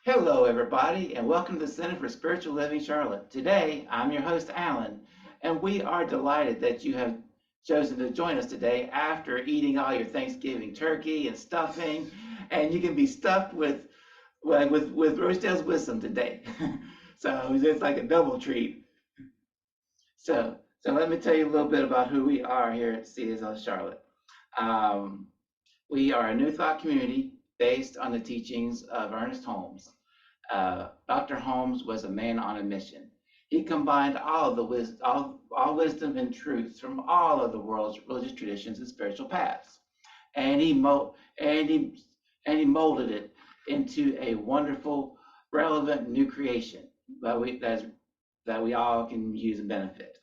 Hello, everybody, and welcome to the Center for Spiritual Living Charlotte. Today, I'm your host, Alan, and we are delighted that you have chosen to join us today after eating all your Thanksgiving turkey and stuffing, and you can be stuffed with Rosedale's wisdom today. So it's like a double treat. So let me tell you a little bit about who we are here at CSL Charlotte. Um, we are a New Thought community based on the teachings of Ernest Holmes. Dr. Holmes was a man on a mission. He combined all wisdom and truths from all of the world's religious traditions and spiritual paths, and and he and he molded it into a wonderful, relevant new creation that we all can use and benefit.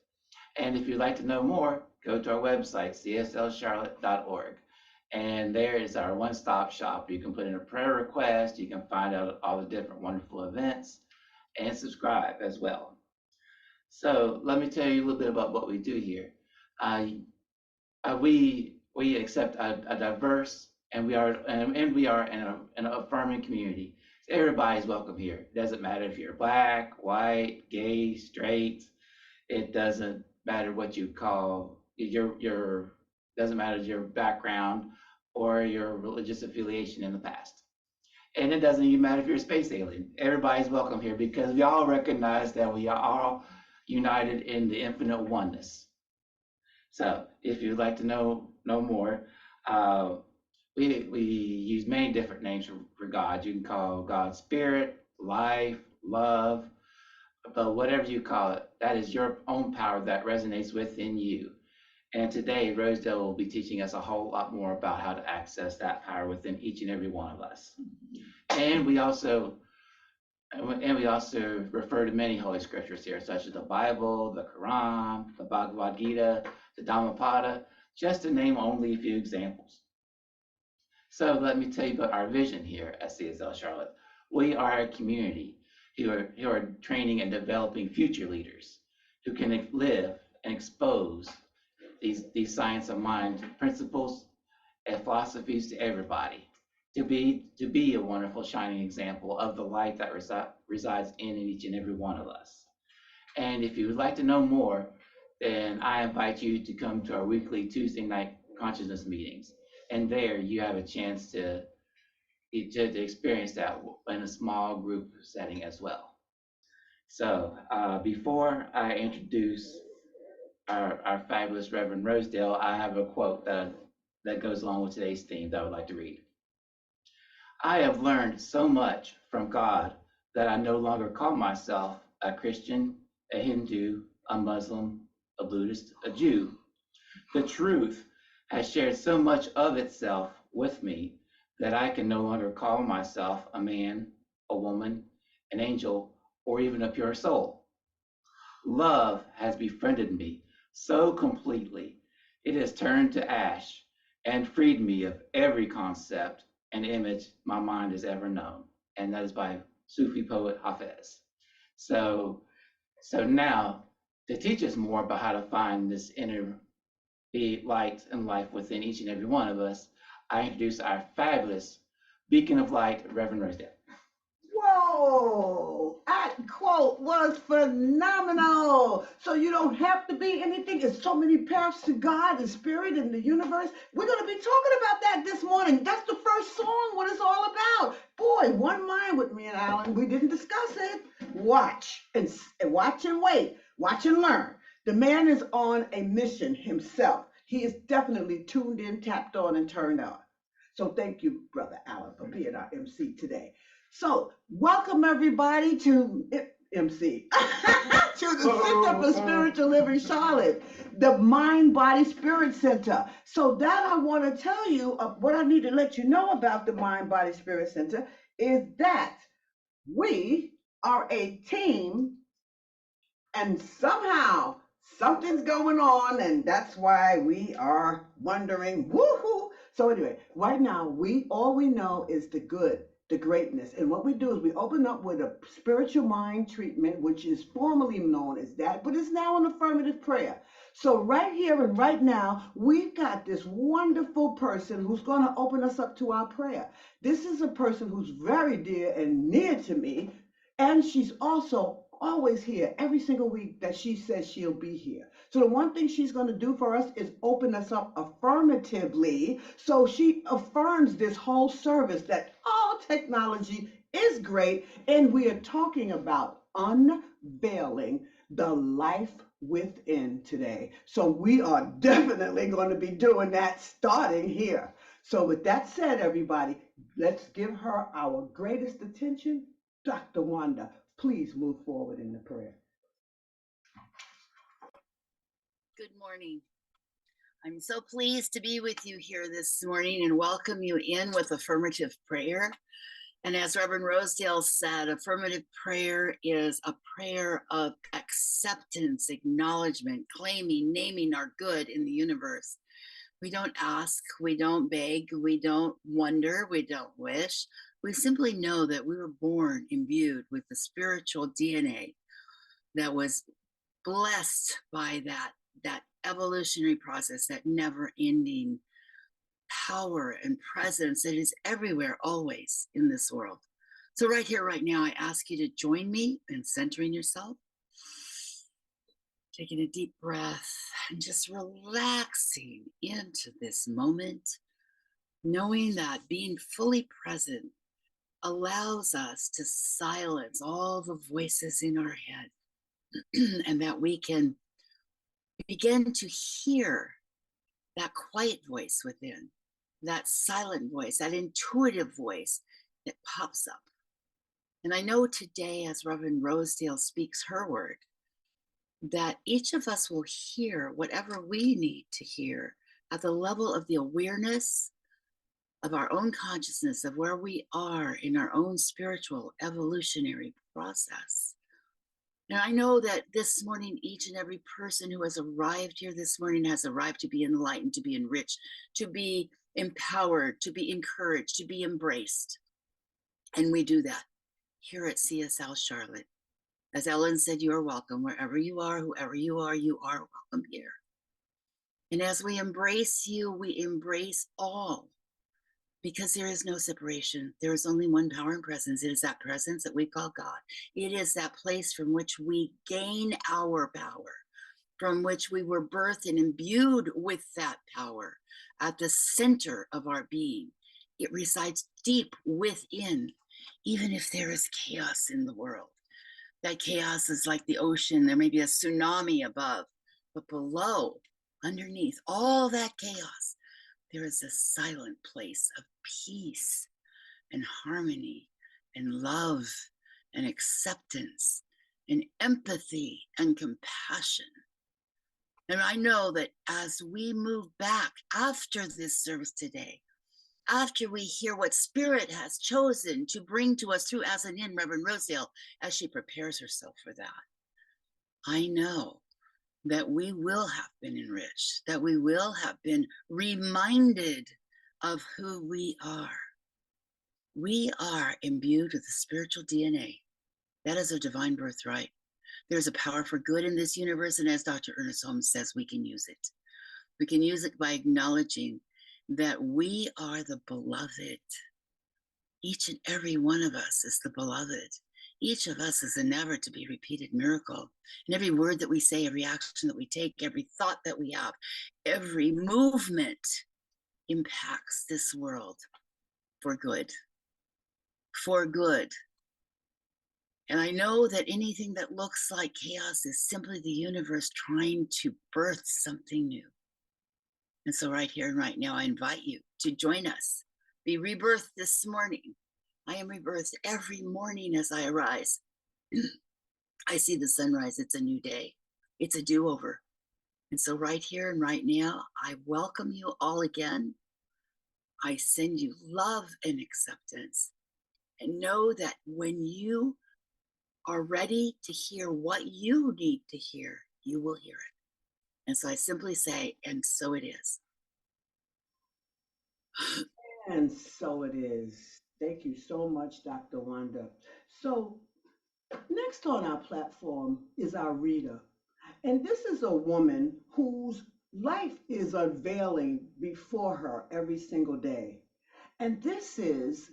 And if you'd like to know more, go to our website, cslcharlotte.org. And there is our one-stop shop. You can put in a prayer request, you can find out all the different wonderful events, and subscribe as well. So let me tell you a little bit about what we do here. Uh, we accept a diverse and we are an affirming community. So everybody's welcome here. It doesn't matter if you're black, white, gay, straight. It doesn't matter what you call your doesn't matter your background or your religious affiliation in the past. And it doesn't even matter if you're a space alien. Everybody's welcome here because we all recognize that we are all united in the infinite oneness. So if you'd like to know more, uh, we use many different names for God. You can call God spirit, life, love, but whatever you call it, that is your own power that resonates within you. And today, Rosedale will be teaching us a whole lot more about how to access that power within each and every one of us. And we also refer to many holy scriptures here, such as the Bible, the Quran, the Bhagavad Gita, the Dhammapada, just to name only a few examples. So let me tell you about our vision here at CSL Charlotte. We are a community who are training and developing future leaders who can live and expose these science of mind principles and philosophies to everybody, to be a wonderful shining example of the light that resides in each and every one of us. And if you would like to know more, then I invite you to come to our weekly Tuesday night consciousness meetings. And there you have a chance to experience that in a small group setting as well. So before I introduce our fabulous Reverend Rosedale, I have a quote that goes along with today's theme that I would like to read. I have learned so much from God that I no longer call myself a Christian, a Hindu, a Muslim, a Buddhist, a Jew. The truth has shared so much of itself with me that I can no longer call myself a man, a woman, an angel, or even a pure soul. Love has befriended me so completely, it has turned to ash and freed me of every concept and image my mind has ever known. And that is by Sufi poet Hafez. So, so now to teach us more about how to find this inner light and life within each and every one of us, I introduce our fabulous beacon of light, Reverend Rosedale. Whoa, that quote was phenomenal. So you don't have to be anything. There's so many paths to God and spirit and the universe. We're going to be talking about that this morning. That's the first song, what it's all about. Boy, one mind with me and Alan. We didn't discuss it. Watch and watch and wait. Watch and learn. The man is on a mission himself. He is definitely tuned in, tapped on, and turned on. So thank you, Brother Alan, for being our MC today. So, welcome everybody to MC, to the Center for Spiritual Living Charlotte, the Mind Body Spirit Center. So, that I want to tell you, what I need to let you know about the Mind Body Spirit Center is that we are a team, and somehow something's going on, and that's why we are wondering, woohoo. So anyway, right now all we know is the good, the greatness. And what we do is we open up with a spiritual mind treatment, which is formerly known as that, but it's now an affirmative prayer. So right here and right now, we've got this wonderful person who's going to open us up to our prayer. This is a person who's very dear and near to me, and she's also always here every single week that she says she'll be here. So the one thing she's going to do for us is open us up affirmatively. So she affirms this whole service that all technology is great, and we are talking about unveiling the life within today. So we are definitely going to be doing that starting here. So with that said, everybody, let's give her our greatest attention. Dr. Wanda, please move forward in the prayer. Good morning. I'm so pleased to be with you here this morning and welcome you in with affirmative prayer. And as Reverend Rosedale said, affirmative prayer is a prayer of acceptance, acknowledgement, claiming, naming our good in the universe. We don't ask, we don't beg, we don't wonder, we don't wish. We simply know that we were born imbued with the spiritual DNA that was blessed by that evolutionary process, that never ending power and presence that is everywhere, always in this world. So right here, right now, I ask you to join me in centering yourself, taking a deep breath and just relaxing into this moment, knowing that being fully present allows us to silence all the voices in our head and that we can begin to hear that quiet voice within, that silent voice, that intuitive voice that pops up. And I know today, as Reverend Rosedale speaks her word, that each of us will hear whatever we need to hear at the level of the awareness of our own consciousness, of where we are in our own spiritual evolutionary process. And I know that this morning, each and every person who has arrived here this morning has arrived to be enlightened, to be enriched, to be empowered, to be encouraged, to be embraced. And we do that here at CSL Charlotte. As Ellen said, you are welcome. Wherever you are, whoever you are welcome here. And as we embrace you, we embrace all, because there is no separation. There is only one power and presence. It is that presence that we call God. It is that place from which we gain our power, from which we were birthed and imbued with that power at the center of our being. It resides deep within, even if there is chaos in the world. That chaos is like the ocean. There may be a tsunami above, but below, underneath all that chaos, there is a silent place of peace and harmony and love and acceptance and empathy and compassion. And I know that as we move back after this service today, after we hear what Spirit has chosen to bring to us through as an in Reverend Rosedale, as she prepares herself for that, I know that we will have been enriched, that we will have been reminded of who we are. We are imbued with the spiritual DNA. That is a divine birthright. There's a power for good in this universe, and as Dr. Ernest Holmes says, we can use it. We can use it by acknowledging that we are the beloved. Each and every one of us is the beloved. Each of us is a never to be repeated miracle. And every word that we say, every action that we take, every thought that we have, every movement impacts this world for good. For good. And I know that anything that looks like chaos is simply the universe trying to birth something new. And so right here and right now, I invite you to join us. Be rebirthed this morning. I am rebirthed every morning as I arise. I see the sunrise. It's a new day. It's a do-over. And so right here and right now, I welcome you all again. I send you love and acceptance. And know that when you are ready to hear what you need to hear, you will hear it. And so I simply say, and so it is. And so it is. Thank you so much, Dr. Wanda. So next on our platform is our reader. And this is a woman whose life is unveiling before her every single day. And this is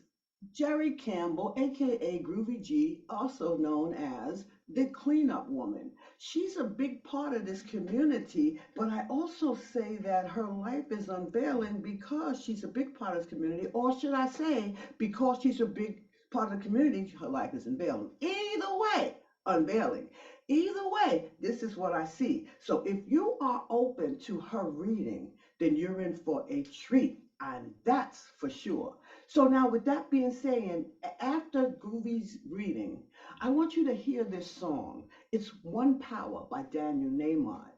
Jerry Campbell, aka Groovy G, also known as the cleanup woman. She's a big part of this community, but I also say that her life is unveiling because she's a big part of this community, or should I say, because she's a big part of the community, her life is unveiling. Either way, unveiling. Either way, this is what I see. So if you are open to her reading, then you're in for a treat, and that's for sure. So now, with that being said, after Groovy's reading, I want you to hear this song. It's One Power by Daniel Nahmod.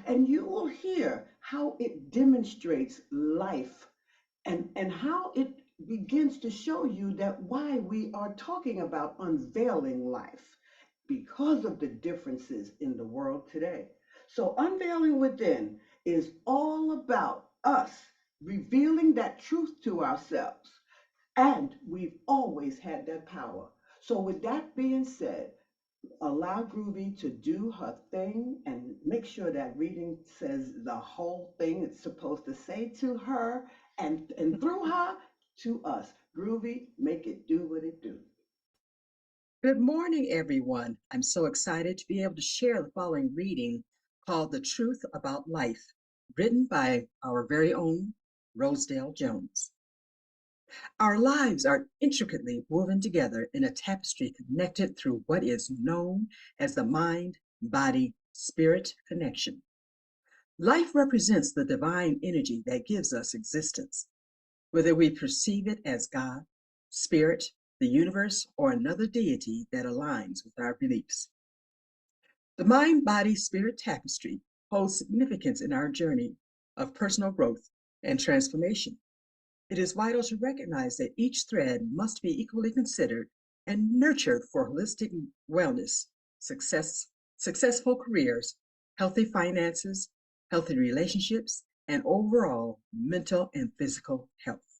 And you will hear how it demonstrates life and how it begins to show you that why we are talking about unveiling life because of the differences in the world today. So, Unveiling Within is all about us revealing that truth to ourselves. And we've always had that power. So, with that being said, allow Groovy to do her thing and make sure that reading says the whole thing it's supposed to say to her and through her to us. Groovy, make it do what it do. Good morning, everyone. I'm so excited to be able to share the following reading called The Truth About Life, written by our very own Rosedale Jones. Our lives are intricately woven together in a tapestry connected through what is known as the mind body spirit connection. Life represents the divine energy that gives us existence, whether we perceive it as God, spirit, the universe, or another deity that aligns with our beliefs. The mind body spirit tapestry holds significance in our journey of personal growth and transformation. It is vital to recognize that each thread must be equally considered and nurtured for holistic wellness, successful careers, healthy finances, healthy relationships, and overall mental and physical health.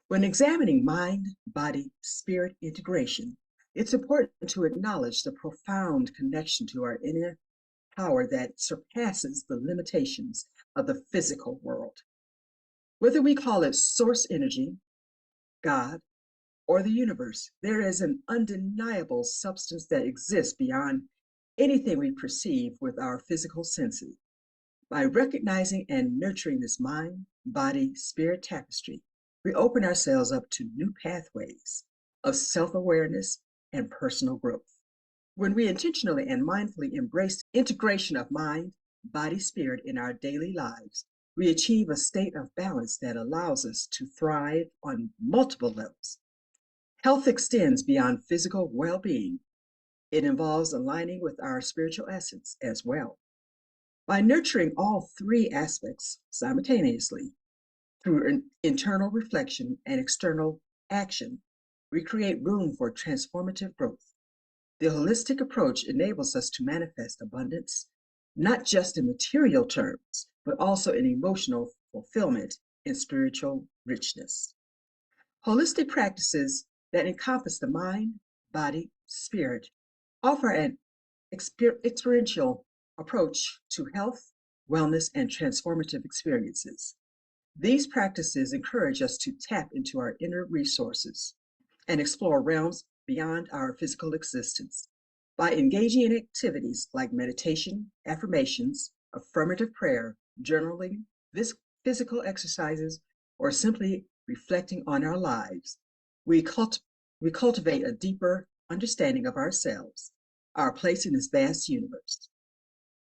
When examining mind body spirit integration, it's important to acknowledge the profound connection to our inner power that surpasses the limitations of the physical world. Whether we call it source energy, God, or the universe, there is an undeniable substance that exists beyond anything we perceive with our physical senses. By recognizing and nurturing this mind, body, spirit tapestry, we open ourselves up to new pathways of self awareness and personal growth. When we intentionally and mindfully embrace integration of mind, body, spirit in our daily lives, we achieve a state of balance that allows us to thrive on multiple levels. Health extends beyond physical well being, it involves aligning with our spiritual essence as well. By nurturing all three aspects simultaneously through internal reflection and external action, we create room for transformative growth. The holistic approach enables us to manifest abundance, not just in material terms, but also in emotional fulfillment and spiritual richness. Holistic practices that encompass the mind, body, spirit offer an experiential approach to health, wellness, and transformative experiences. These practices encourage us to tap into our inner resources and explore realms beyond our physical existence. By engaging in activities like meditation, affirmations, affirmative prayer, journaling, physical exercises, or simply reflecting on our lives, we, we cultivate a deeper understanding of ourselves, our place in this vast universe.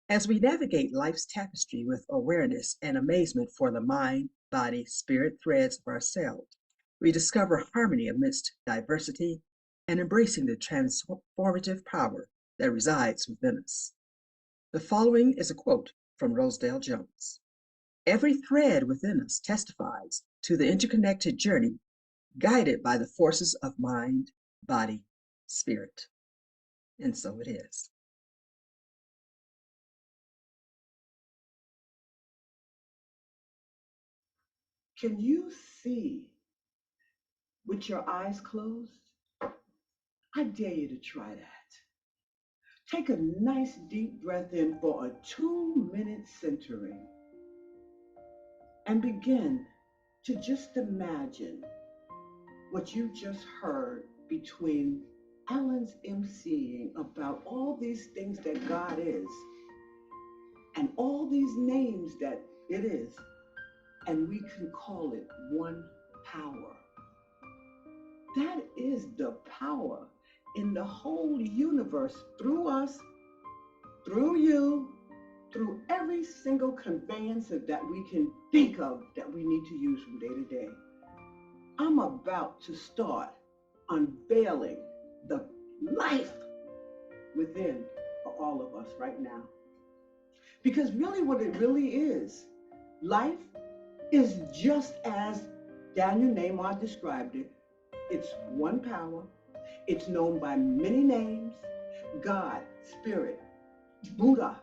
As we navigate life's tapestry with awareness and amazement for the mind, body, spirit threads of ourselves, we discover harmony amidst diversity and embracing the transformative power that resides within us. The following is a quote from Rosedale Jones. Every thread within us testifies to the interconnected journey guided by the forces of mind, body, spirit. And so it is. Can you see with your eyes closed? I dare you to try that. Take a nice deep breath in for a 2-minute centering and begin to just imagine what you just heard between Alan's emceeing about all these things that God is and all these names that it is, and we can call it one power. That is the power in the whole universe through us, through you, through every single conveyance that we can think of that we need to use from day to day. I'm about to start unveiling the life within for all of us right now. Because really what it really is, life is just as Daniel Nahmar described it. It's one power. It's known by many names: God, Spirit, Buddha,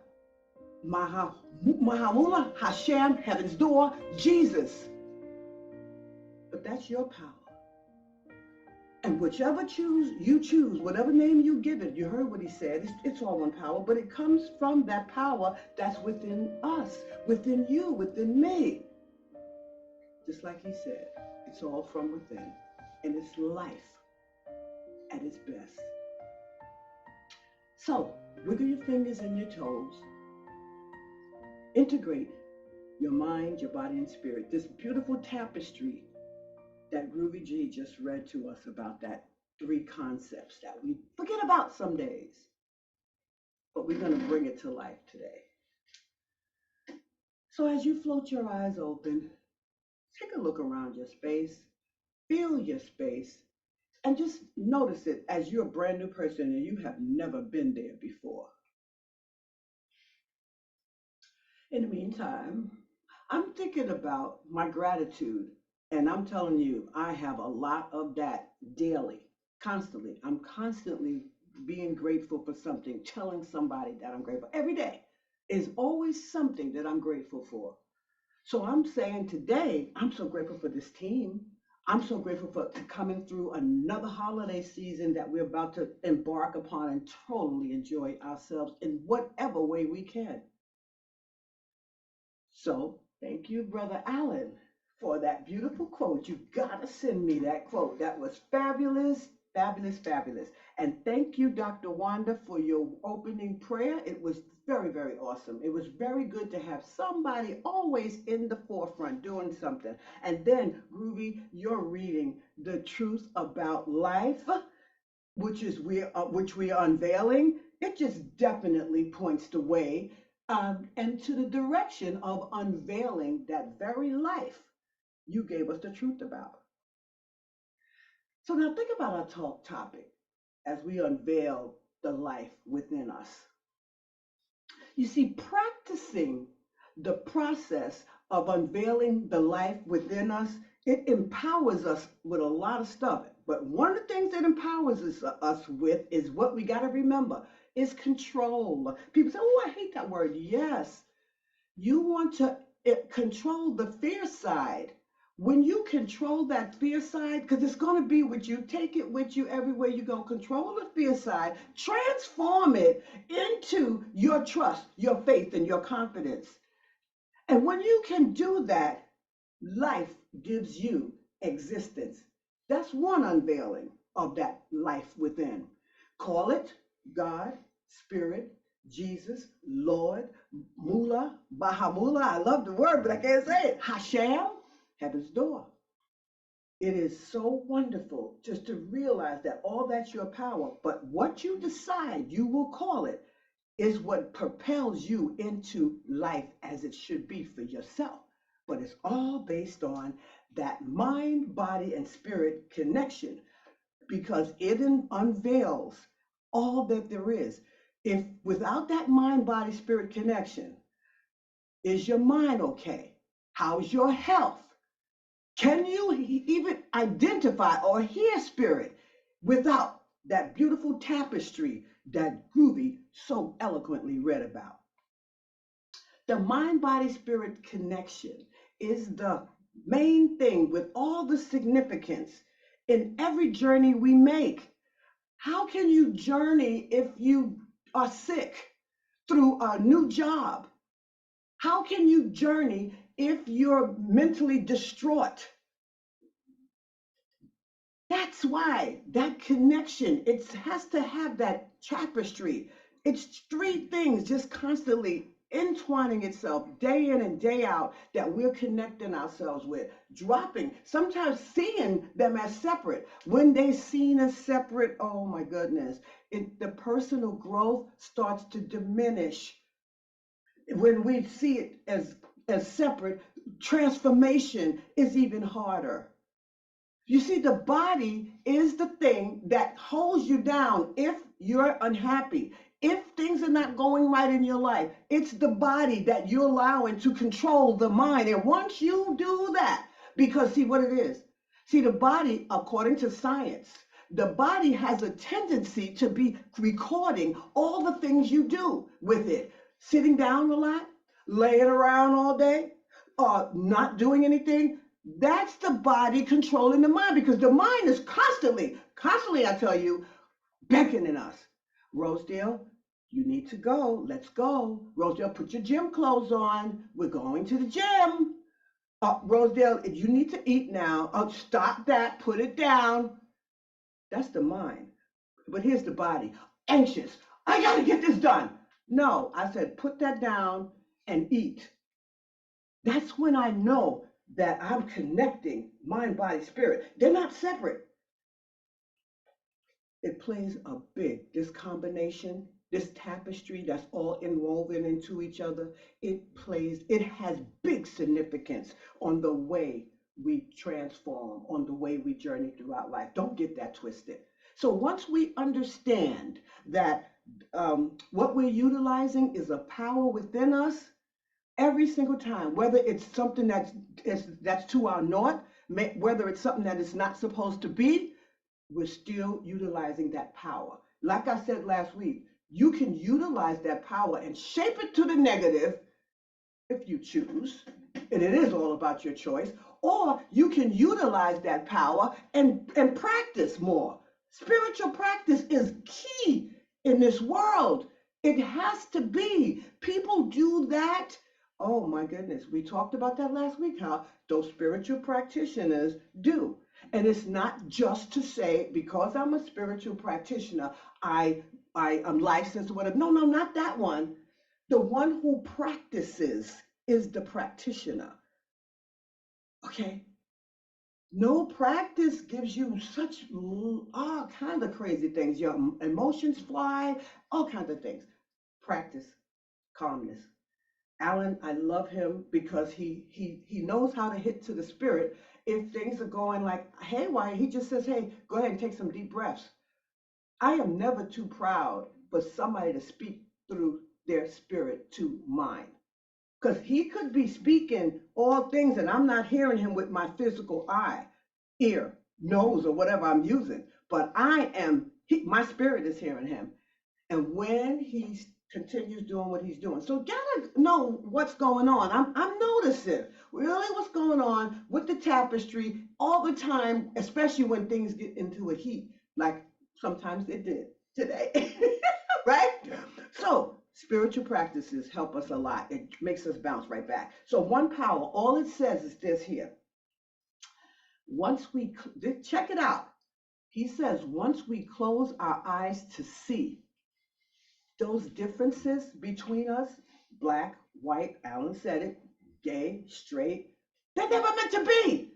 Mahamula, Hashem, Heaven's Door, Jesus. But that's your power. And whichever you choose, whatever name you give it, you heard what he said, it's all one power, but it comes from that power that's within us, within you, within me. Just like he said, it's all from within, and it's life at its best. So, wiggle your fingers and your toes. Integrate your mind, your body, and spirit. This beautiful tapestry that Groovy G just read to us about, that 3 concepts that we forget about some days, but we're going to bring it to life today. So as you float your eyes open, take a look around your space, feel your space, and just notice it as you're a brand new person and you have never been there before. In the meantime, I'm thinking about my gratitude, and I'm telling you, I have a lot of that daily, constantly. I'm constantly being grateful for something, telling somebody that I'm grateful. Every day is always something that I'm grateful for. So I'm saying today, I'm so grateful for this team. I'm so grateful for coming through another holiday season that we're about to embark upon and totally enjoy ourselves in whatever way we can. So thank you, Brother Allen, for that beautiful quote. You gotta send me that quote. That was fabulous, fabulous, fabulous. And thank you, Dr. Wanda, for your opening prayer. It was very, very awesome. It was very good to have somebody always in the forefront doing something. And then, Groovy, you're reading The Truth About Life, which we are unveiling. It just definitely points the way and to the direction of unveiling that very life you gave us the truth about. So now think about our talk topic as we unveil the life within us. You see, practicing the process of unveiling the life within us, it empowers us with a lot of stuff. But one of the things that empowers us with is what we got to remember is control. People say, oh, I hate that word. Yes, you want to control the fear side. When you control that fear side, because it's going to be with you, take it with you everywhere you go. Control the fear side, transform it into your trust, your faith, and your confidence. And when you can do that, life gives you existence. That's one unveiling of that life within. Call it God, Spirit, Jesus, Lord, Mula, Bahamula. I love the word, but I can't say it. Hashem, Heaven's Door. It is so wonderful just to realize that all that's your power, but what you decide you will call it is what propels you into life as it should be for yourself. But it's all based on that mind, body, and spirit connection, because it unveils all that there is. If without that mind, body, spirit connection, is your mind okay? How's your health? Can you even identify or hear spirit without that beautiful tapestry that Groovy so eloquently read about? The mind-body-spirit connection is the main thing with all the significance in every journey we make. How can you journey if you are sick, through a new job. How can you journey if you're mentally distraught? That's why that connection, it has to have that tapestry. It's three things just constantly entwining itself day in and day out that we're connecting ourselves with, dropping, sometimes seeing them as separate. When they seen as separate, oh my goodness, the personal growth starts to diminish. When we see it as separate, transformation is even harder. You see, the body is the thing that holds you down if you're unhappy. If things are not going right in your life, it's the body that you're allowing to control the mind. And once you do that, because see what it is. See, the body, according to science, the body has a tendency to be recording all the things you do with it. Sitting down a lot, laying around all day, not doing anything. That's the body controlling the mind, because the mind is constantly, I tell you, beckoning us. Rosedale, you need to go. Let's go. Rosedale, put your gym clothes on. We're going to the gym. Rosedale, you need to eat now. Stop that. Put it down. That's the mind. But here's the body. Anxious. I got to get this done. No, I said, put that down and eat. That's when I know that I'm connecting mind, body, spirit. They're not separate. It plays a this combination, this tapestry that's all inwoven into each other, it has big significance on the way we transform, on the way we journey throughout life. Don't get that twisted. So once we understand that what we're utilizing is a power within us, every single time, whether it's something that's to our north, whether it's something that is not supposed to be, we're still utilizing that power. Like I said last week, you can utilize that power and shape it to the negative if you choose, and it is all about your choice, or you can utilize that power and practice more. Spiritual practice is key in this world. It has to be. People do that. Oh my goodness, we talked about that last week, how those spiritual practitioners do. And it's not just to say, because I'm a spiritual practitioner, I am licensed or whatever. No, no, not that one. The one who practices is the practitioner. Okay? No practice gives you such all kinds of crazy things. Your emotions fly, all kinds of things. Practice calmness. Alan, I love him because he knows how to hit to the spirit. If things are going like haywire, he just says, "Hey, go ahead and take some deep breaths." I am never too proud for somebody to speak through their spirit to mine. Because he could be speaking all things and I'm not hearing him with my physical eye, ear, nose, or whatever I'm using. But my spirit is hearing him. And when he continues doing what he's doing. So gotta know what's going on. I'm noticing really what's going on with the tapestry all the time, especially when things get into a heat, like sometimes it did today. Right? So spiritual practices help us a lot. It makes us bounce right back. So one power, all it says is this here. Once we check it out, he says, once we close our eyes to see those differences between us, black, white, Alan said it, gay, straight, they're never meant to be.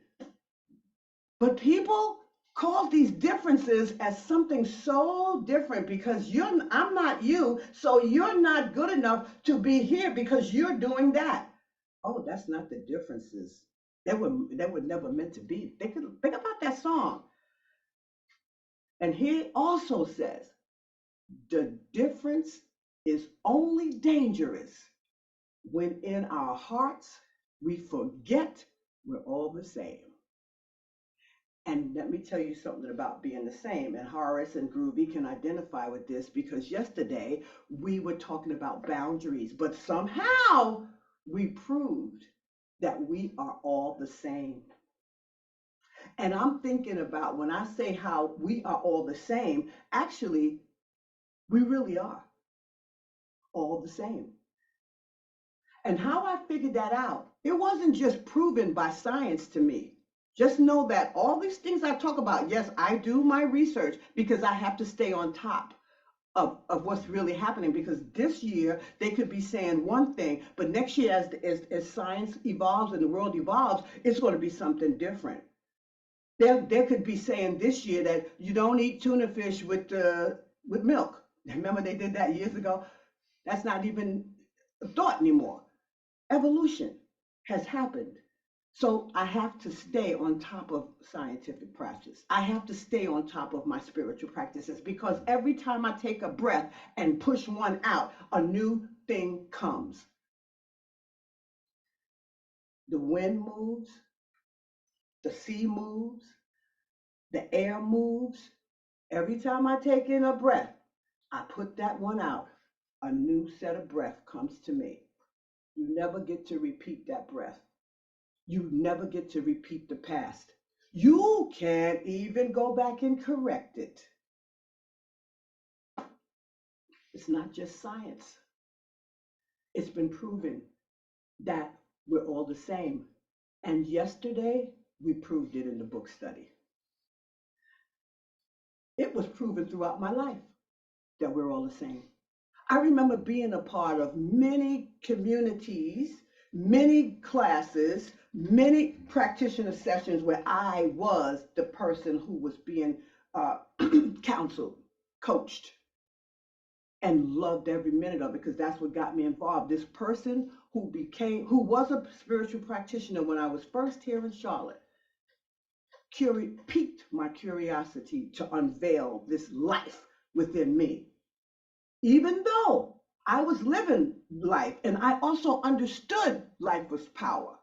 But people call these differences as something so different because I'm not you, so you're not good enough to be here because you're doing that. Oh, that's not the differences. They were never meant to be. Think about that song. And he also says the difference is only dangerous when in our hearts we forget we're all the same. And let me tell you something about being the same. And Horace and Groovy can identify with this because yesterday we were talking about boundaries, but somehow we proved that we are all the same. And I'm thinking about when I say how we are all the same, actually, we really are. all the same. And how I figured that out, it wasn't just proven by science to me. Just know that all these things I talk about, yes, I do my research because I have to stay on top of what's really happening, because this year they could be saying one thing, but next year as science evolves and the world evolves, it's going to be something different. They could be saying this year that you don't eat tuna fish with milk. Remember they did that years ago? That's not even a thought anymore. Evolution has happened. So I have to stay on top of scientific practice. I have to stay on top of my spiritual practices, because every time I take a breath and push one out, a new thing comes. The wind moves, the sea moves, the air moves. Every time I take in a breath, I put that one out. A new set of breath comes to me. You never get to repeat that breath. You never get to repeat the past. You can't even go back and correct it. It's not just science. It's been proven that we're all the same. And yesterday, we proved it in the book study. It was proven throughout my life that we're all the same. I remember being a part of many communities, many classes, many practitioner sessions where I was the person who was being counseled, coached, and loved every minute of it, because that's what got me involved. This person who was a spiritual practitioner when I was first here in Charlotte, piqued my curiosity to unveil this life within me. Even though I was living life and I also understood life was power,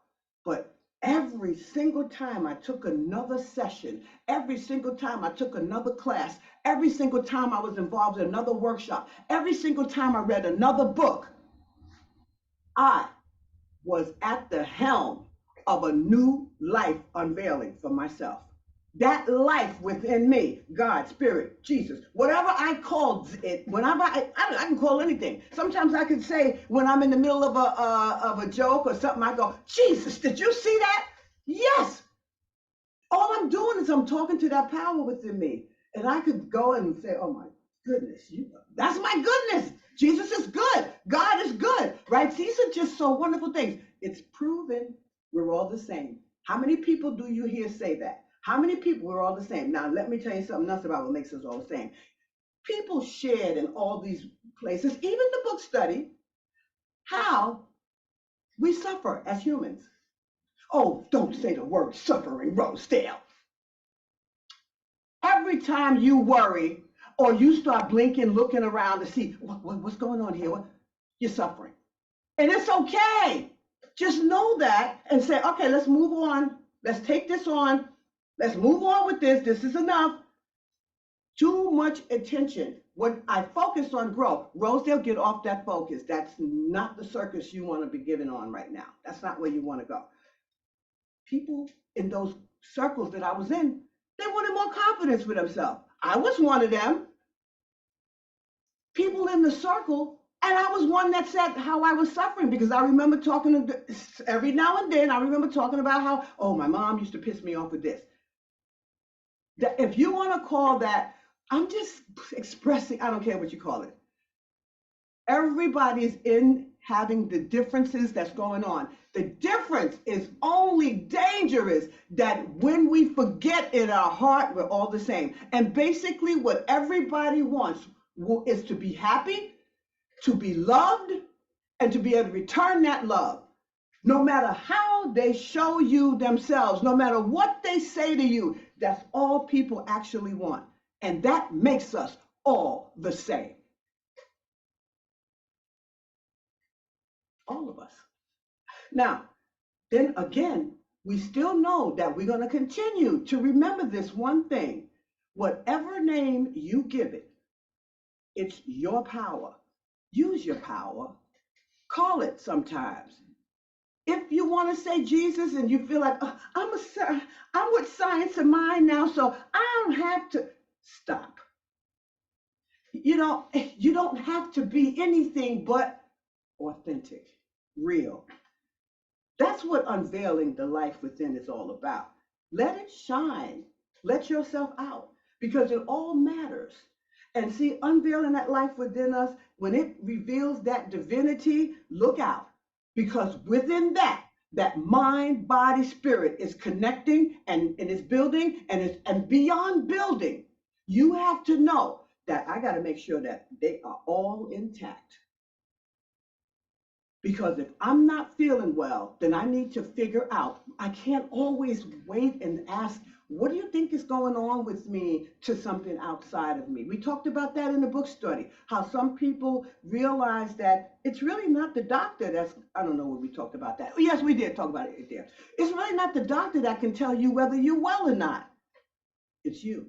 but every single time I took another session, every single time I took another class, every single time I was involved in another workshop, every single time I read another book, I was at the helm of a new life unveiling for myself. That life within me, God, Spirit, Jesus, whatever I called it, whenever I can call anything. Sometimes I can say when I'm in the middle of a joke or something, I go, Jesus, did you see that? Yes. All I'm doing is I'm talking to that power within me. And I could go and say, oh my goodness, that's my goodness. Jesus is good. God is good, right? These are just so wonderful things. It's proven we're all the same. How many people do you hear say that? How many people we're all the same? Now, let me tell you something else about what makes us all the same. People shared in all these places, even the book study, how we suffer as humans. Oh, don't say the word suffering, Rosedale. Every time you worry or you start blinking, looking around to see what's going on here, you're suffering. And it's okay. Just know that and say, okay, let's move on. Let's take this on. Let's move on with this. This is enough. Too much attention. When I focus on growth, Rosedale, get off that focus. That's not the circus you want to be giving on right now. That's not where you want to go. People in those circles that I was in, they wanted more confidence with themselves. I was one of them. People in the circle, and I was one that said how I was suffering, because I remember talking to, every now and then, I remember talking about how, oh, my mom used to piss me off with this. That if you want to call that, I'm just expressing, I don't care what you call it. Everybody's in having the differences that's going on. The difference is only dangerous that when we forget in our heart, we're all the same. And basically what everybody wants is to be happy, to be loved, and to be able to return that love. No matter how they show you themselves, no matter what they say to you, that's all people actually want. And that makes us all the same. All of us. Now, then again, we still know that we're going to continue to remember this one thing. Whatever name you give it, it's your power. Use your power. Call it sometimes. If you want to say Jesus and you feel like, oh, I'm with science in mind now, so I don't have to stop. You don't have to be anything but authentic, real. That's what unveiling the life within is all about. Let it shine. Let yourself out because it all matters. And see, unveiling that life within us, when it reveals that divinity, look out. Because within that mind, body, spirit is connecting and is building and beyond building. You have to know that I got to make sure that they are all intact. Because if I'm not feeling well, then I need to figure out. I can't always wait and ask, what do you think is going on with me to something outside of me? We talked about that in the book study, how some people realize that it's really not the doctor that's, I don't know what we talked about that. Yes, we did talk about it there. It's really not the doctor that can tell you whether you're well or not. It's you.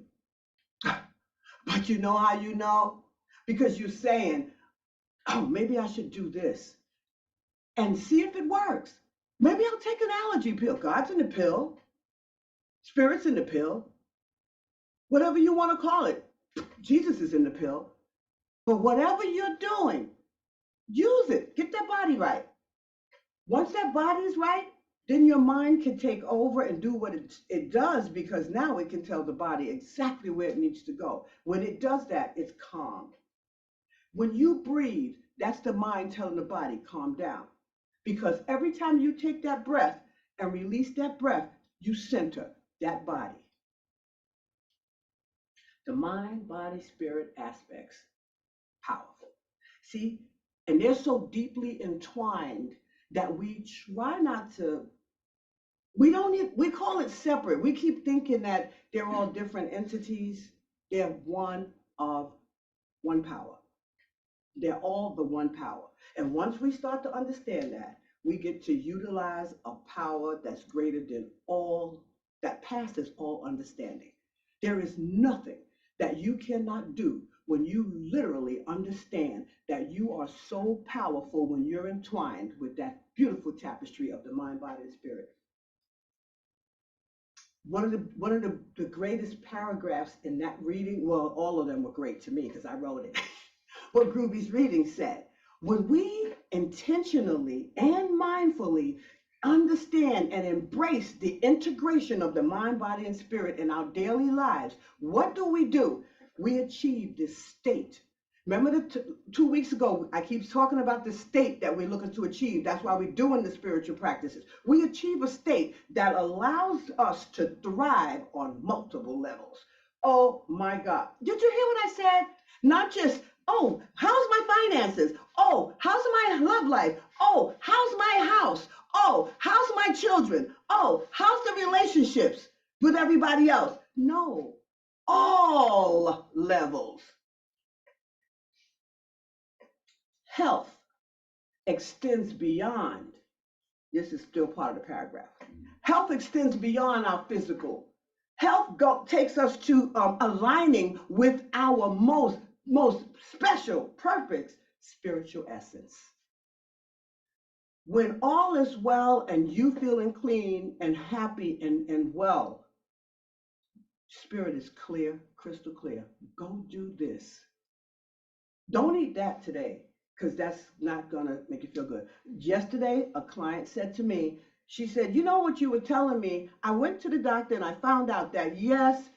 But you know how you know? Because you're saying, oh, maybe I should do this and see if it works. Maybe I'll take an allergy pill. God's in the pill, spirit's in the pill, whatever you want to call it. Jesus is in the pill. But whatever you're doing, use it. Get that body right. Once that body is right, then your mind can take over and do what it does because now it can tell the body exactly where it needs to go. When it does that, it's calm. When you breathe, that's the mind telling the body, calm down. Because every time you take that breath and release that breath, you center that body. The mind, body, spirit aspects, powerful. See, and they're so deeply entwined that we try not to, we call it separate. We keep thinking that they're all different entities. They're one of one power. They're all the one power. And once we start to understand that, we get to utilize a power that's greater than all, that passes all understanding. There is nothing that you cannot do when you literally understand that you are so powerful when you're entwined with that beautiful tapestry of the mind, body, and spirit. One of the greatest paragraphs in that reading, well, all of them were great to me because I wrote it. What Groovy's reading said, when we intentionally and mindfully understand and embrace the integration of the mind, body, and spirit in our daily lives, what do? We achieve this state. Remember 2 weeks ago, I keep talking about the state that we're looking to achieve. That's why we're doing the spiritual practices. We achieve a state that allows us to thrive on multiple levels. Oh my God. Did you hear what I said? Not just, oh, how's my finances? Oh, how's my love life? Oh, how's my house? Oh, how's my children? Oh, how's the relationships with everybody else? No, all levels. Health extends beyond, this is still part of the paragraph. Health extends beyond our physical. Health takes us to aligning with our most special, perfect spiritual essence. When all is well and you feeling clean and happy and well, spirit is clear, crystal clear. Go do this. Don't eat that today because that's not going to make you feel good. Yesterday, a client said to me, she said, you know what you were telling me? I went to the doctor and I found out that, yes,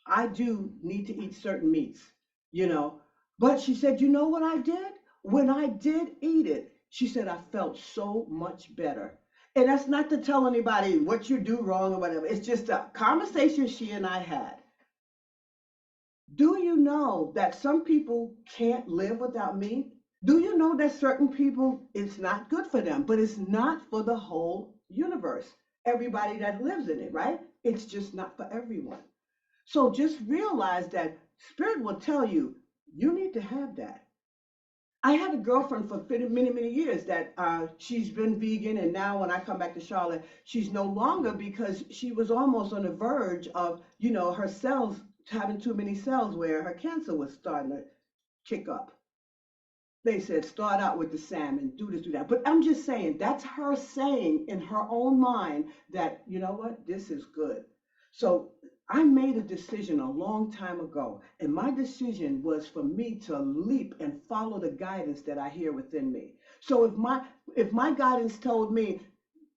I do need to eat certain meats, you know. But she said, you know what I did? When I did eat it, she said, I felt so much better. And that's not to tell anybody what you do wrong or whatever. It's just a conversation she and I had. Do you know that some people can't live without meat? Do you know that certain people, it's not good for them, but it's not for the whole universe, everybody that lives in it, right? It's just not for everyone. So just realize that spirit will tell you, you need to have that. I had a girlfriend for many, many years that she's been vegan, and now when I come back to Charlotte, she's no longer because she was almost on the verge of, you know, her cells having too many cells where her cancer was starting to kick up. They said, start out with the salmon, do this, do that. But I'm just saying, that's her saying in her own mind that, you know what, this is good. So I made a decision a long time ago, and my decision was for me to leap and follow the guidance that I hear within me. So if my guidance told me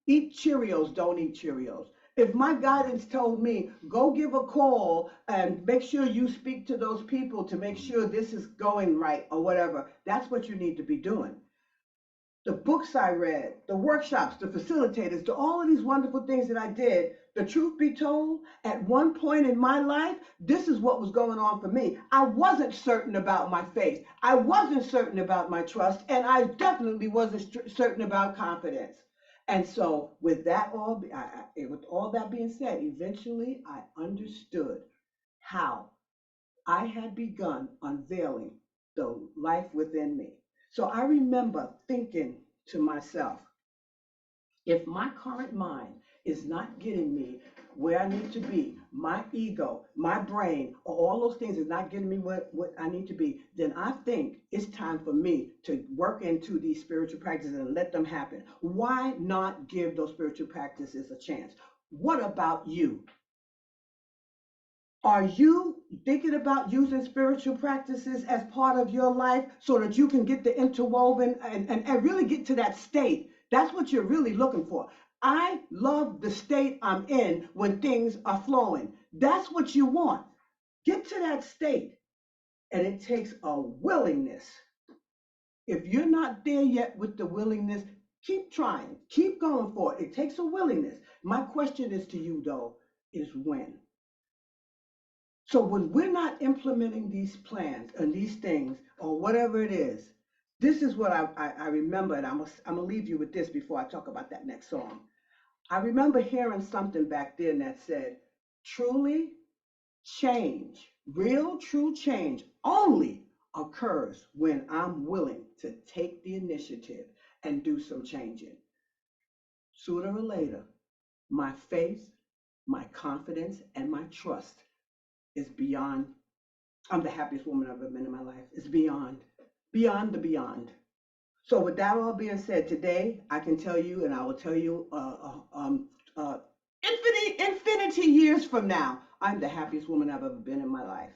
eat Cheerios, don't eat Cheerios. If my guidance told me go give a call and make sure you speak to those people to make sure this is going right or whatever, that's what you need to be doing. The books I read, the workshops, the facilitators, all of these wonderful things that I did, the truth be told, at one point in my life, this is what was going on for me. I wasn't certain about my faith. I wasn't certain about my trust, and I definitely wasn't certain about confidence. And so, with all that being said, eventually I understood how I had begun unveiling the life within me. So I remember thinking to myself, if my current mind is not getting me where I need to be, my ego, my brain, all those things is not getting me what I need to be, then I think it's time for me to work into these spiritual practices and let them happen. Why not give those spiritual practices a chance? What about you? Are you thinking about using spiritual practices as part of your life so that you can get the interwoven and really get to that state? That's what you're really looking for. I love the state I'm in when things are flowing. That's what you want. Get to that state. And it takes a willingness. If you're not there yet with the willingness, keep trying, keep going for it. It takes a willingness. My question is to you, though, is when? So when we're not implementing these plans and these things or whatever it is, this is what I remember, and I'm gonna leave you with this before I talk about that next song. I remember hearing something back then that said, truly change, real true change only occurs when I'm willing to take the initiative and do some changing. Sooner or later, my faith, my confidence, and my trust is beyond. I'm the happiest woman I've ever been in my life. It's beyond the beyond. So with that all being said, today I can tell you, and I will tell you, infinity years from now, I'm the happiest woman I've ever been in my life.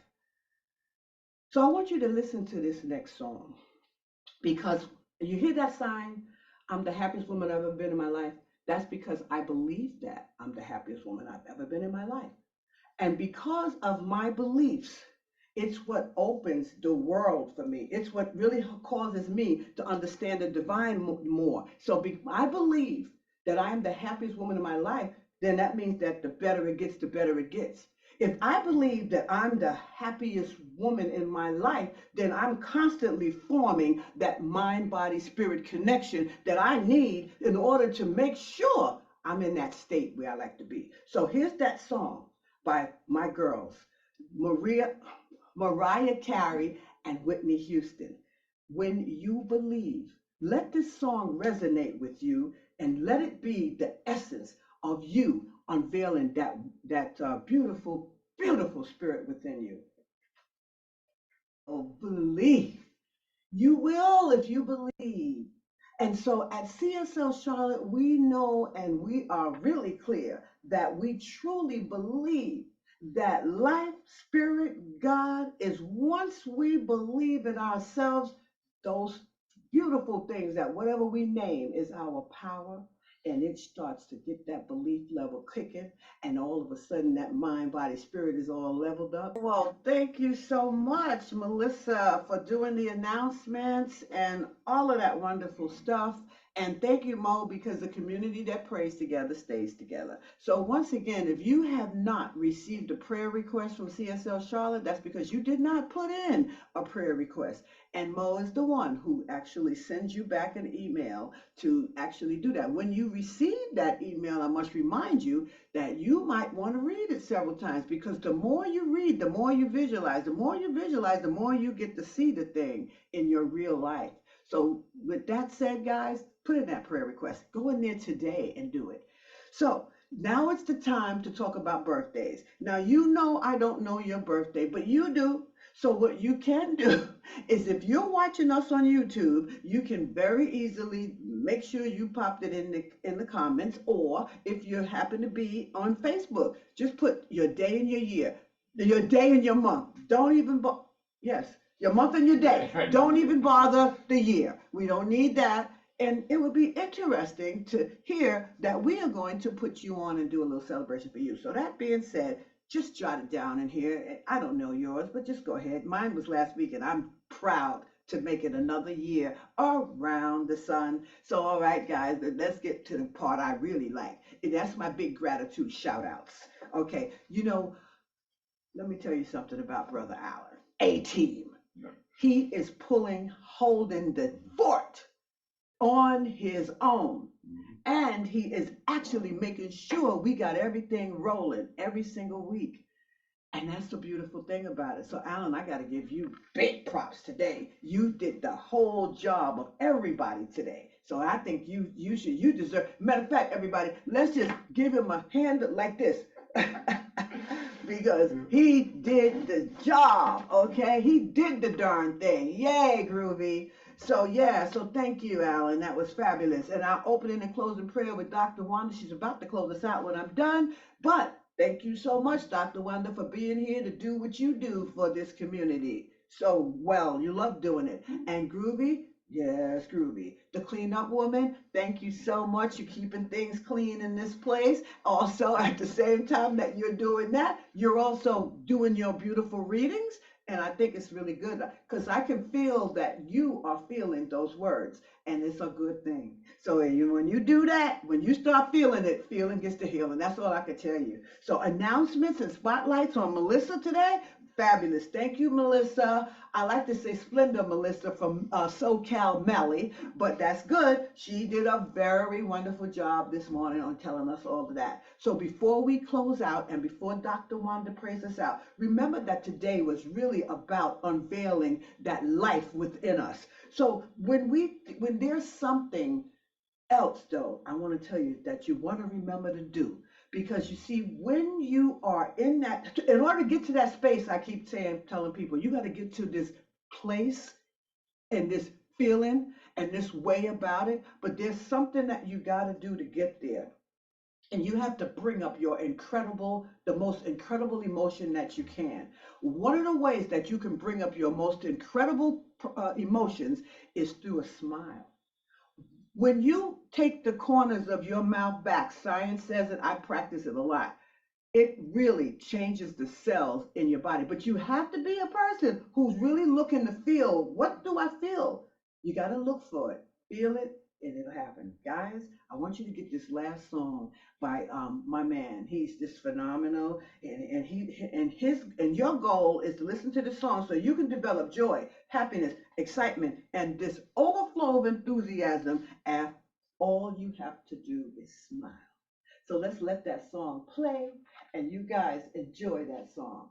So I want you to listen to this next song because you hear that sign, I'm the happiest woman I've ever been in my life. That's because I believe that I'm the happiest woman I've ever been in my life. And because of my beliefs, it's what opens the world for me. It's what really causes me to understand the divine more. So I believe that I am the happiest woman in my life, then that means that the better it gets, the better it gets. If I believe that I'm the happiest woman in my life, then I'm constantly forming that mind, body, spirit connection that I need in order to make sure I'm in that state where I like to be. So here's that song by my girls, Mariah Carey and Whitney Houston. When you believe, let this song resonate with you and let it be the essence of you unveiling that beautiful, beautiful spirit within you. Oh, believe. You will if you believe. And so at CSL Charlotte, we know and we are really clear that we truly believe that life, spirit, God is once we believe in ourselves, those beautiful things that whatever we name is our power. And it starts to get that belief level kicking, and all of a sudden that mind, body, spirit is all leveled up. Well, thank you so much, Melissa, for doing the announcements and all of that wonderful stuff. And thank you, Mo, because the community that prays together stays together. So once again, if you have not received a prayer request from CSL Charlotte, that's because you did not put in a prayer request. And Mo is the one who actually sends you back an email to actually do that. When you receive that email, I must remind you that you might want to read it several times, because the more you read, the more you visualize. The more you visualize, the more you get to see the thing in your real life. So with that said, guys, put in that prayer request. Go in there today and do it. So Now it's the time to talk about birthdays. Now, you know I don't know your birthday, but you do. So what you can do is if you're watching us on YouTube, you can very easily make sure you popped it in the comments, or if you happen to be on Facebook, just put your day and your year, your day and your month. Don't even yes, your month and your day. Don't even bother the year. We don't need that. And it would be interesting to hear that we are going to put you on and do a little celebration for you. So that being said, just jot it down in here. I don't know yours, but just go ahead. Mine was last week, and I'm proud to make it another year around the sun. So, all right, guys, let's get to the part I really like. And that's my big gratitude shout outs. Okay, let me tell you something about Brother Allen. A-team. He is holding the fort on his own. And he is actually making sure we got everything rolling every single week. And that's the beautiful thing about it. So, Alan, I got to give you big props today. You did the whole job of everybody today. So I think you deserve. Matter of fact, everybody, let's just give him a hand like this. Because he did the job, okay? He did the darn thing. Yay, Groovy. So yeah, so thank you, Alan. That was fabulous. And I'll open and closing prayer with Dr. Wanda. She's about to close us out when I'm done. But thank you so much, Dr. Wanda, for being here to do what you do for this community. So well, you love doing it. And Groovy, yes, Groovy, the cleanup woman, thank you so much. You're keeping things clean in this place. Also, at the same time that you're doing that, you're also doing your beautiful readings. And I think it's really good because I can feel that you are feeling those words, and it's a good thing. So when you do that, when you start feeling it, feeling gets the healing. That's all I can tell you. So announcements and spotlights on Melissa today. Fabulous. Thank you, Melissa. I like to say Splendor Melissa from SoCal Melly, but that's good. She did a very wonderful job this morning on telling us all of that. So before we close out and before Dr. Wanda prays us out, remember that today was really about unveiling that life within us. So when there's something else, though, I want to tell you that you want to remember to do. Because you see, when you are in that, in order to get to that space, I keep telling people, you got to get to this place and this feeling and this way about it. But there's something that you got to do to get there. And you have to bring up the most incredible emotion that you can. One of the ways that you can bring up your most incredible emotions is through a smile. When you take the corners of your mouth back, science says it, I practice it a lot. It really changes the cells in your body. But you have to be a person who's really looking to feel, what do I feel? You got to look for it, feel it, and it'll happen. Guys, I want you to get this last song by my man. He's just phenomenal. And your goal is to listen to the song so you can develop joy, happiness, excitement, and this overflow of enthusiasm. And all you have to do is smile. So let's let that song play and you guys enjoy that song.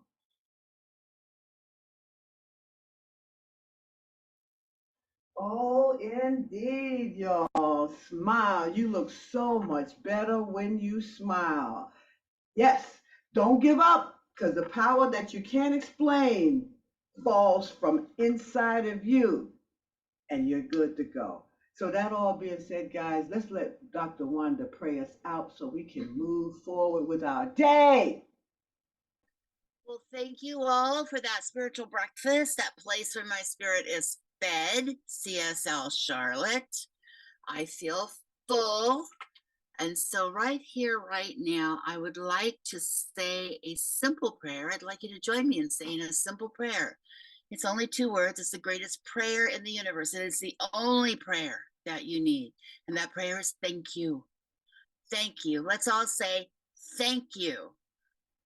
Oh, indeed, y'all. Smile. You look so much better when you smile. Yes, don't give up because the power that you can't explain falls from inside of you and you're good to go. So that all being said, guys, let's let Dr. Wanda pray us out so we can move forward with our day. Well, thank you all for that spiritual breakfast, that place where my spirit is fed, CSL Charlotte. I feel full. And so, right here, right now, I would like to say a simple prayer. I'd like you to join me in saying a simple prayer. It's only 2 words. It's the greatest prayer in the universe. It is the only prayer that you need. And that prayer is thank you. Thank you. Let's all say thank you.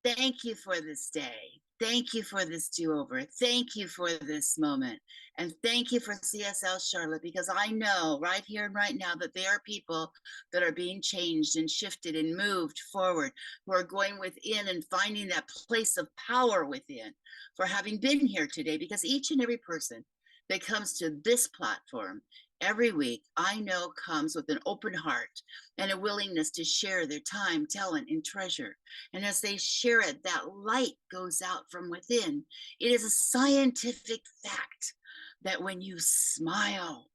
Thank you for this day. Thank you for this do-over. Thank you for this moment. And thank you for CSL Charlotte, because I know right here and right now that there are people that are being changed and shifted and moved forward, who are going within and finding that place of power within, for having been here today, because each and every person that comes to this platform every week, I know comes with an open heart and a willingness to share their time, talent, and treasure. And as they share it, that light goes out from within. It is a scientific fact that when you smile,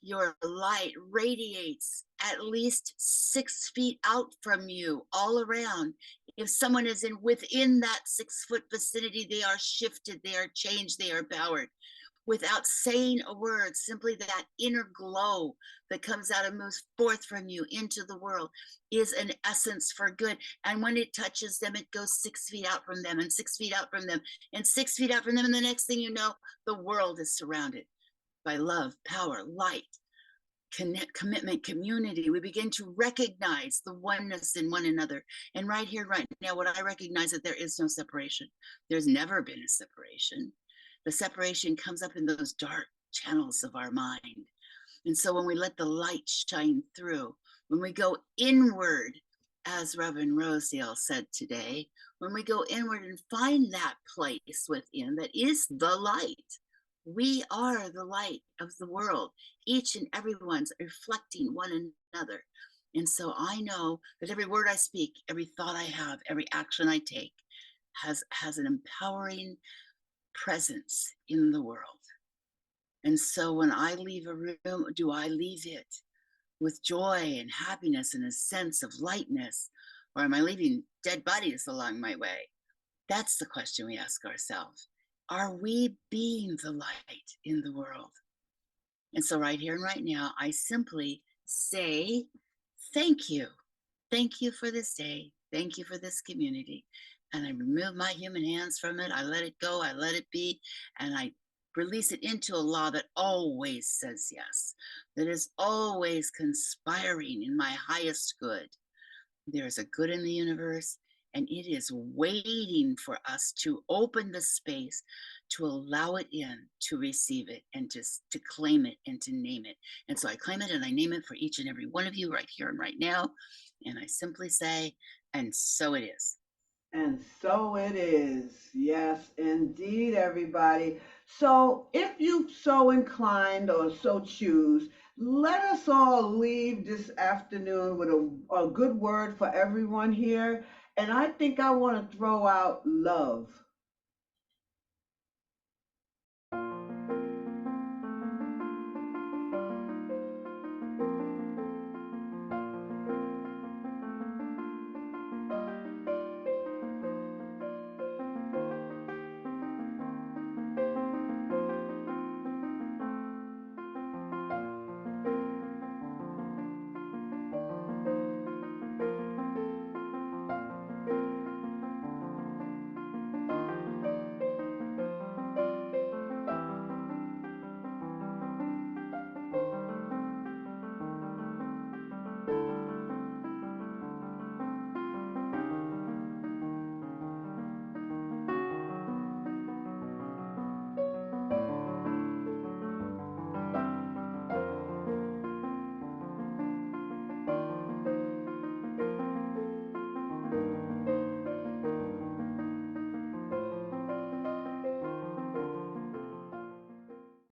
your light radiates at least 6 feet out from you, all around. If someone is in within that 6 foot vicinity, they are shifted, they are changed, they are powered without saying a word. Simply that inner glow that comes out and moves forth from you into the world is an essence for good. And when it touches them, it goes 6 feet out from them and 6 feet out from them and 6 feet out from them. And the next thing you know, the world is surrounded by love, power, light, commitment, community. We begin to recognize the oneness in one another. And right here, right now, what I recognize that there is no separation. There's never been a separation. The separation comes up in those dark channels of our mind. And so when we let the light shine through, when we go inward, as Reverend Rosedale said today, when we go inward and find that place within that is the light, we are the light of the world. Each and everyone's reflecting one another. And so I know that every word I speak, every thought I have, every action I take has an empowering presence in the world. And so when I leave a room, do I leave it with joy and happiness and a sense of lightness? Or am I leaving dead bodies along my way? That's the question we ask ourselves. Are we being the light in the world? And so, right here and right now, I simply say, thank you. Thank you for this day. Thank you for this community. And I remove my human hands from it. I let it go. I let it be. And I release it into a law that always says yes, that is always conspiring in my highest good. There's a good in the universe, and it is waiting for us to open the space to allow it in, to receive it, and to claim it and to name it. And so I claim it and I name it for each and every one of you right here and right now. And I simply say, and so it is. And so it is. Yes, indeed, everybody. So if you so inclined or so choose, let us all leave this afternoon with a good word for everyone here. And I think I want to throw out love.